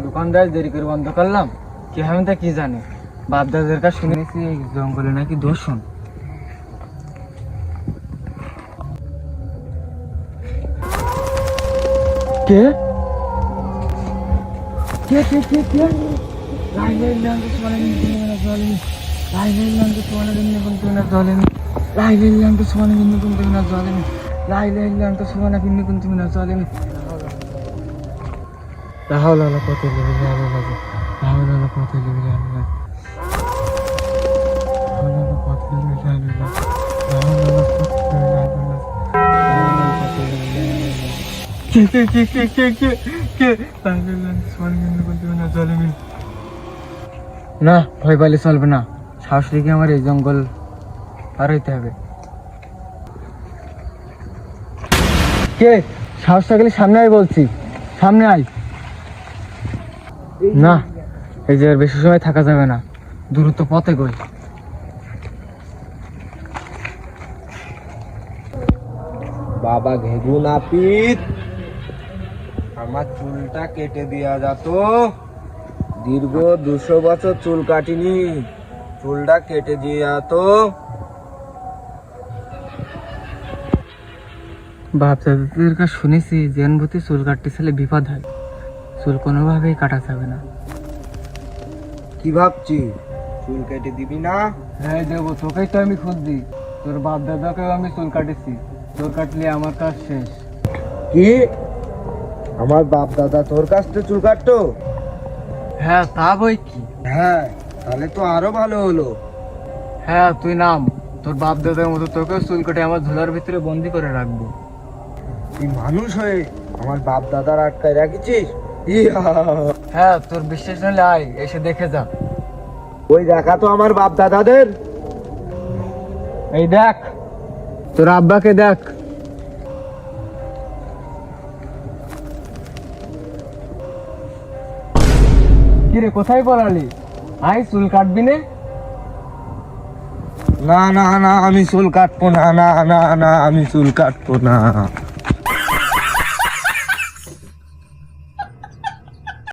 দোকানদার দেরি করে বন্ধ করলাম, কি হবে তা কি জানে। বাপ দাদার কাছে শুনেছি এই জঙ্গলে নাকি দর্শন। কে কে কে কে কে লাই লাই লাঙ্গ সোনা বিন্দু না জলেনি, লাই লাই লাঙ্গ সোনা বিন্দু না জলেনি, লাই লাই লাঙ্গ সোনা বিন্দু না জলেনি, লাই লাই লাঙ্গ সোনা বিন্দু না জলেনি। রাহুল আলা কত লেগে রাহুল আলা কত লেগে রাহুল আলা কত লেগে রাহুল আলা কে কে কে কে কে কে কে লাই লাই লাঙ্গ সোনা বিন্দু না জলেনি। না, ভয় পাইলে চলবে না, সাহস রেখে আমার এই জঙ্গল পার হইতে হবে। কে সাহস থাকলে সামনে আয় বলছি, সামনে আয়। না, এই যে আর বেশি সময় থাকা যাবে না, দ্রুত পথে গই। বাবা ঘেঘু নাপিত, আমার চুলটা কেটে দেওয়া যেত। দীর্ঘ 200 বছর চুল কাটিনি, চুলটা কেটে দেওয়া তো। বাপ দাদাদের কাছে শুনেছি জেনভূতি চুল কাটতে ছেলে বিপদ হয়, চুল কোনোভাবেই কাটা যাবে না। কি ভাবছি, চুল কেটে দিবি না? হ্যাঁ দেবো, তোকেই তো আমি খুঁজছি। তোর বাপ দাদাকেও আমি চুল কাটেছি, তোর কাটলে আমার কাজ শেষ। কি, আমার বাপ দাদা তোর কাছ থেকে চুল কাটতো? হ্যাঁ তা বই কি। হ্যাঁ, তাহলে তো আরো ভালো হলো। হ্যাঁ তুই নাম, তোর বাপ দাদার মতো তোকেও চুল কেটে আমার ঝোলার ভিতরে বন্দি করে রাখবো। তুই মানুষ হয়ে আমার বাপ দাদার আটকায় রাখিছিস? ইয়া! হ্যাঁ তোর বিশ্বাস হলে আয়, এসে দেখে যা। ওই দেখা তো আমার বাপ দাদাদের। এই দেখ, তোর আব্বাকে দেখ। কিরে কোথায় পড়ালি? আয় চুল কাটবি নে? না না না, আমি চুল কাটবো না, না না না, আমি চুল কাটবো না।